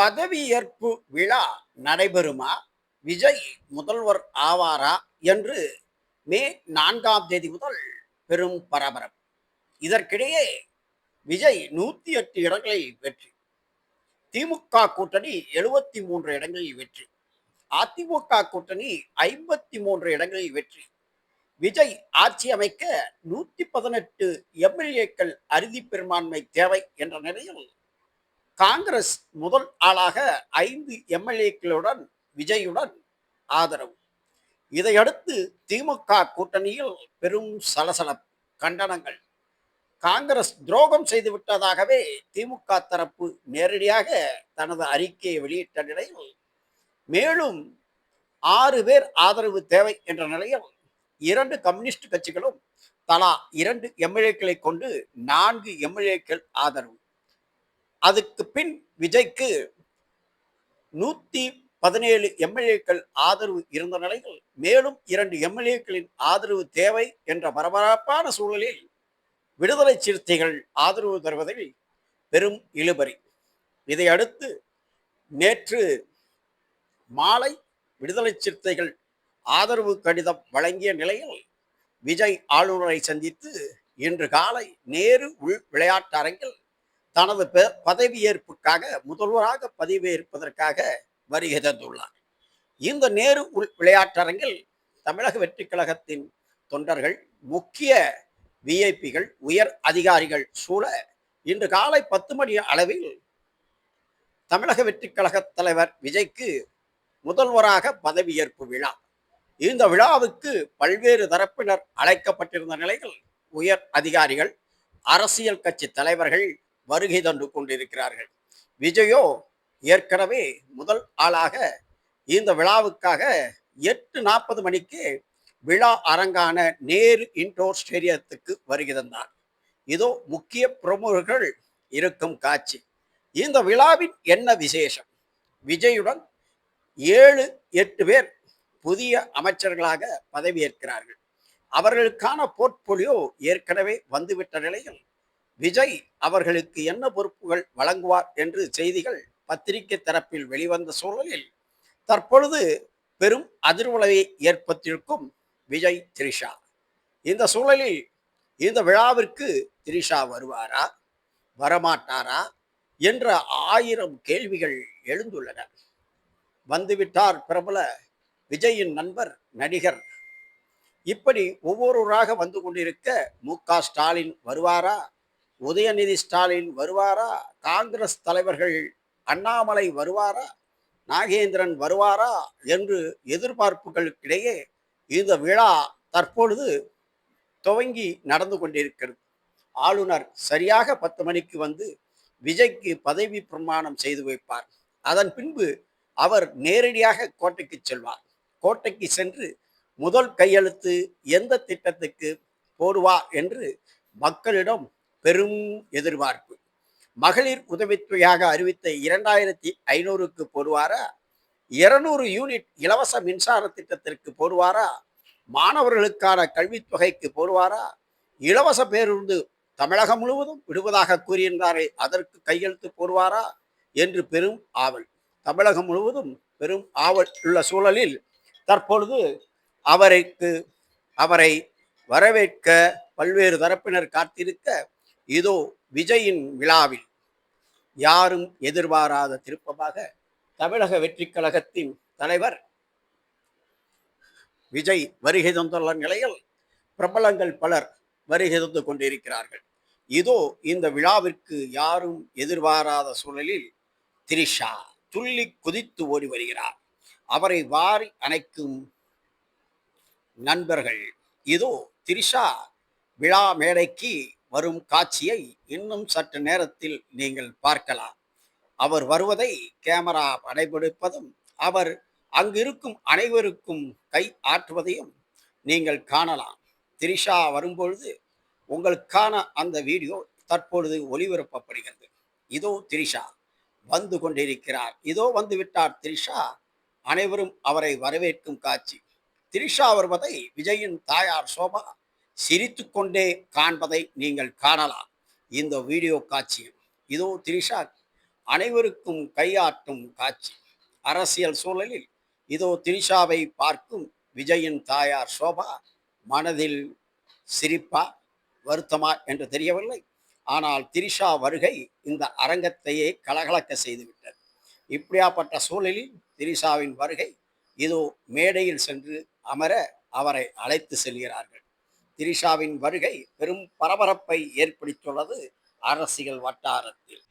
பதவியேற்பு விழா நடைபெறுமா? விஜய் முதல்வர் ஆவாரா என்று மே 4 முதல் பெரும் பரபரப்பு. இதற்கிடையே விஜய் 108 இடங்களில் வெற்றி. திமுக கூட்டணி 73 இடங்களில் வெற்றி. அதிமுக கூட்டணி 53 இடங்களில் வெற்றி. விஜய் ஆட்சி அமைக்க 118 எம்எல்ஏக்கள் அறுதி பெரும்பான்மை தேவை என்ற நிலையில் காங்கிரஸ் முதல் ஆளாக 5 எம்எல்ஏக்களுடன் விஜயுடன் ஆதரவு. இதையடுத்து திமுக கூட்டணியில் பெரும் சலசலப்பு, கண்டனங்கள். காங்கிரஸ் துரோகம் செய்துவிட்டதாகவே திமுக தரப்பு நேரடியாக தனது அறிக்கையை வெளியிட்ட நிலையில் மேலும் 6 பேர் ஆதரவு தேவை என்ற நிலையில் 2 கம்யூனிஸ்ட் கட்சிகளும் தலா 2 எம்எல்ஏக்களை கொண்டு 4 எம்எல்ஏக்கள் ஆதரவு. அதுக்கு பின் விஜய்க்கு 117 எம்எல்ஏக்கள் ஆதரவு இருந்த நிலையில் மேலும் 2 எம்எல்ஏக்களின் ஆதரவு தேவை என்ற பரபரப்பான சூழலில் விடுதலை சிறுத்தைகள் ஆதரவு தருவதில் பெரும் இழுபறி. இதையடுத்து நேற்று மாலை விடுதலை சிறுத்தைகள் ஆதரவு கடிதம் வழங்கிய நிலையில் விஜய் ஆளுநரை சந்தித்து இன்று காலை நேரு உள் விளையாட்டு அரங்கில் தனது பதவியேற்புக்காக முதல்வராக பதவியேற்பதற்காக வருகை தந்துள்ளார். இந்த நேரு உள் விளையாட்டரங்கில் தமிழக வெற்றி கழகத்தின் தொண்டர்கள், முக்கிய விஐபிகள், உயர் அதிகாரிகள் சூழ இன்று காலை 10 மணி அளவில் தமிழக வெற்றி கழக தலைவர் விஜய்க்கு முதல்வராக பதவியேற்பு விழா. இந்த விழாவுக்கு பல்வேறு தரப்பினர் அழைக்கப்பட்டிருந்த நிலையில் உயர் அதிகாரிகள், அரசியல் கட்சி தலைவர்கள் வருகை தந்து கொண்டிருக்கிறார்கள். விஜயோ ஏற்கனவே முதல் ஆளாக இந்த விழாவுக்காக 8:40 மணிக்கு விழா அரங்கான நேரு இன்டோர் ஸ்டேடியத்துக்கு வருகை தந்தார். இதோ முக்கிய பிரமுகர்கள் இருக்கும் காட்சி. இந்த விழாவின் என்ன விசேஷம்? விஜயுடன் 7-8 பேர் புதிய அமைச்சர்களாக பதவியேற்கிறார்கள். அவர்களுக்கான போர்ட்போலியோ ஏற்கனவே வந்துவிட்ட நிலையில் விஜய் அவர்களுக்கு என்ன பொறுப்புகள் வழங்குவார் என்று செய்திகள் பத்திரிகை தரப்பில் வெளிவந்த சூழலில் தற்பொழுது பெரும் அதிர்வலையை ஏற்பட்டிருக்கும் விஜய் திரிஷா. இந்த சூழலில் இந்த விழாவிற்கு திரிஷா வருவாரா, வரமாட்டாரா என்ற 1000 கேள்விகள் எழுந்துள்ளன. வந்துவிட்டார் பிரபல விஜயின் நண்பர் நடிகர். இப்படி ஒவ்வொருவராக வந்து கொண்டிருக்க மு.க. ஸ்டாலின் வருவாரா, உதயநிதி ஸ்டாலின் வருவாரா, காங்கிரஸ் தலைவர்கள் அண்ணாமலை வருவாரா, நாகேந்திரன் வருவாரா என்று எதிர்பார்ப்புகளுக்கிடையே இந்த விழா தற்பொழுது துவங்கி நடந்து கொண்டிருக்கிறது. ஆளுநர் சரியாக 10 மணிக்கு வந்து விஜய்க்கு பதவி பிரமாணம் செய்து வைப்பார். அதன் பின்பு அவர் நேரடியாக கோட்டைக்கு செல்வார். கோட்டைக்கு சென்று முதல் கையெழுத்து எந்த திட்டத்துக்கு போடுவார் என்று மக்களிடம் பெரும் எதிர்பார்ப்பு. மகளிர் உதவித்தொகையாக அறிவித்த 2500க்கு போடுவாரா, 200 யூனிட் இலவச மின்சார திட்டத்திற்கு போடுவாரா, மாணவர்களுக்கான கல்வித்தொகைக்கு போடுவாரா, இலவச பேருந்து தமிழகம் முழுவதும் விடுவதாக கூறியிருந்தாரே அதற்கு கையெழுத்து போடுவாரா என்று பெரும் ஆவல். தமிழகம் முழுவதும் பெரும் ஆவல் உள்ள சூழலில் தற்பொழுது அவரை வரவேற்க பல்வேறு தரப்பினர் காத்திருக்க இதோ விஜயின் விழாவில் யாரும் எதிர்பாராத திருப்பமாக தமிழக வெற்றி கழகத்தின் தலைவர் விஜய் வருகை தந்துள்ள நிலையில் பிரபலங்கள் பலர் வருகை தந்து கொண்டிருக்கிறார்கள். இதோ இந்த விழாவிற்கு யாரும் எதிர்பாராத சூழலில் திரிஷா துள்ளி குதித்து ஓடி வருகிறார். அவரை வாரி அணைக்கும் நண்பர்கள். இதோ திரிஷா விழா மேடைக்கு வரும் காட்சியை இன்னும் சற்று நேரத்தில் நீங்கள் பார்க்கலாம். அவர் வருவதை கேமரா படைபிடிப்பதும் அவர் அங்கிருக்கும் அனைவருக்கும் கை ஆற்றுவதையும் நீங்கள் காணலாம். திரிஷா வரும்பொழுது உங்களுக்கான அந்த வீடியோ தற்பொழுது ஒளிபரப்பப்படுகிறது. இதோ திரிஷா வந்து கொண்டிருக்கிறார். இதோ வந்து விட்டார் திரிஷா. அனைவரும் அவரை வரவேற்கும் காட்சி. திரிஷா வருவதை விஜயின் தாயார் சோபா சிரித்து கொண்டே காண்பதை நீங்கள் காணலாம் இந்த வீடியோ காட்சியில். இதோ திரிஷா அனைவருக்கும் கையாட்டும் காட்சி. அரசியல் சூழலில் இதோ திரிஷாவை பார்க்கும் விஜயின் தாயார் சோபா மனதில் சிரிப்பா, வருத்தமா என்று தெரியவில்லை. ஆனால் திரிஷா வருகை இந்த அரங்கத்தையே கலகலக்க செய்துவிட்டது. இப்படியாப்பட்ட சூழலில் திரிஷாவின் வருகை இதோ மேடையில் சென்று அமர அவரை அழைத்து செல்கிறார்கள். திரிஷாவின் வருகை பெரும் பரபரப்பை ஏற்படுத்தியுள்ளது அரசியல் வட்டாரத்தில்.